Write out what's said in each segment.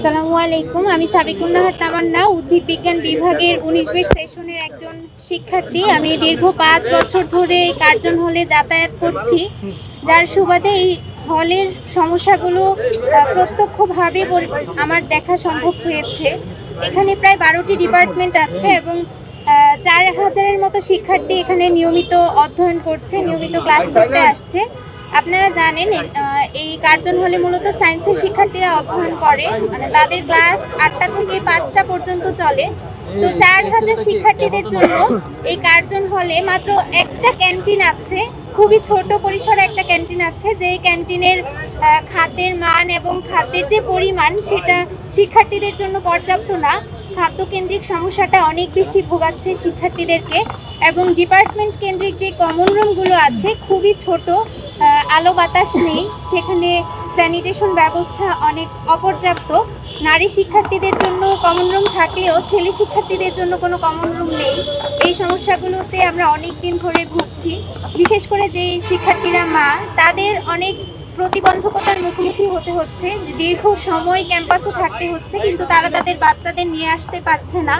আসসালামু আলাইকুম। আমি সাবিকুন্নাহার তামান্না, উদ্ভিদ বিজ্ঞান বিভাগের 19-20 সেশনের একজন শিক্ষার্থী। আমি দীর্ঘ 5 বছর ধরে এই কার্জন হলে যাতায়াত করছি, যার সুবাদে এই হলের সমস্যাগুলো প্রত্যক্ষভাবে আমার দেখা সম্ভব হয়েছে। এখানে প্রায় 12টি ডিপার্টমেন্ট আছে এবং 4000-এর মতো শিক্ষার্থী এখানে নিয়মিত অধ্যয়ন করছে, নিয়মিত ক্লাস করতে আসছে। আপনারা জানেন এই কার্জন হলে মূলত সায়েন্সের শিক্ষার্থীরা অধ্যয়ন করে, মানে তাদের ক্লাস 8টা থেকে 5টা পর্যন্ত চলে। তো 4000 শিক্ষার্থীদের জন্য এই কার্জন হলে মাত্র একটা ক্যান্টিন আছে, খুবই ছোট পরিসরে একটা ক্যান্টিন আছে, যে ক্যান্টিনের খাদ্যের মান এবং খাদ্যের যে পরিমাণ সেটা শিক্ষার্থীদের জন্য পর্যাপ্ত না। খাদ্যকেন্দ্রিক সমস্যাটা অনেক বেশি ভোগাচ্ছে শিক্ষার্থীদেরকে, এবং ডিপার্টমেন্ট কেন্দ্রিক যে কমন রুমগুলো আছে খুবই ছোট, আলো বাতাস নেই, সেখানে স্যানিটেশন ব্যবস্থা অনেক অপর্যাপ্ত। নারী শিক্ষার্থীদের জন্য কমন রুম থাকলেও ছেলে শিক্ষার্থীদের জন্য কোনো কমন রুম নেই। এই সমস্যাগুলোতে আমরা অনেক দিন ধরে ভুগছি। বিশেষ করে যে শিক্ষার্থীরা মা, তাদের অনেক প্রতিবন্ধকতার মুখোমুখি হতে হচ্ছে। দীর্ঘ সময় ক্যাম্পাসে থাকতে হচ্ছে, কিন্তু তারা তাদের বাচ্চাদের নিয়ে আসতে পারছে না,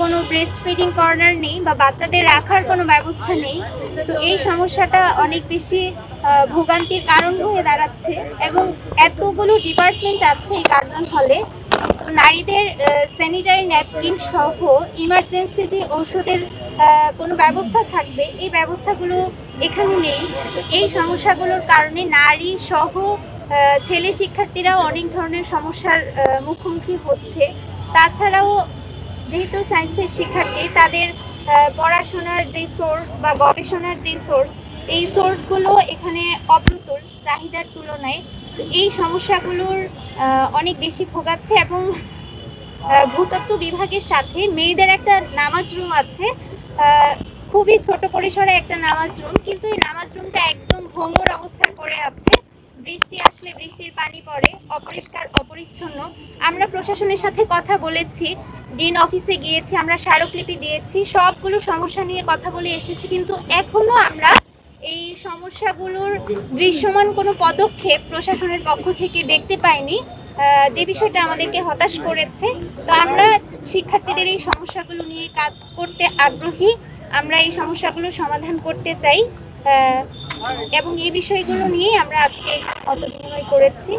কোনো ব্রেস্ট ফিডিং কর্নার নেই বা বাচ্চাদের রাখার কোনো ব্যবস্থা নেই। তো এই সমস্যাটা অনেক বেশি ভোগান্তির কারণ হয়ে দাঁড়াচ্ছে, এবং এতগুলো ডিপার্টমেন্ট আছে এই কার্জন হলে। তো নারীদের স্যানিটারি ন্যাপকিন সহ ইমার্জেন্সি যে ঔষধের কোনো ব্যবস্থা থাকবে, এই ব্যবস্থাগুলো এখানে নেই। এই সমস্যাগুলোর কারণে নারী সহ ছেলে শিক্ষার্থীরাও অনেক ধরনের সমস্যার মুখোমুখি হচ্ছে। তাছাড়াও যেহেতু সায়েন্সের শিক্ষার্থী, তাদের পড়াশোনার যে সোর্স বা গবেষণার যে সোর্স, এই সোর্সগুলো এখানে অপ্রতুল চাহিদার তুলনায়। তো এই সমস্যাগুলোর অনেক বেশি ভোগাচ্ছে। এবং ভূতত্ত্ব বিভাগের সাথে মেয়েদের একটা নামাজ রুম আছে, খুবই ছোট পরিসরে একটা নামাজ রুম, কিন্তু এই নামাজ রুমটা একদম ভঙ্গুর অবস্থায় পড়ে আছে। বৃষ্টি আসলে বৃষ্টির পানি পড়ে, অপরিষ্কার অপরিচ্ছন্ন। আমরা প্রশাসনের সাথে কথা বলেছি, ডিন অফিসে গিয়েছি, আমরা স্মারকলিপি দিয়েছি, সবগুলো সমস্যা নিয়ে কথা বলে এসেছি, কিন্তু এখনও আমরা এই সমস্যাগুলোর দৃশ্যমান কোনো পদক্ষেপ প্রশাসনের পক্ষ থেকে দেখতে পাইনি, যে বিষয়টা আমাদেরকে হতাশ করেছে। তো আমরা শিক্ষার্থীদের এই সমস্যাগুলো নিয়ে কাজ করতে আগ্রহী, আমরা এই সমস্যাগুলো সমাধান করতে চাই, এবং এই বিষয়গুলো নিয়ে আমরা আজকে মত বিনিময় করেছি।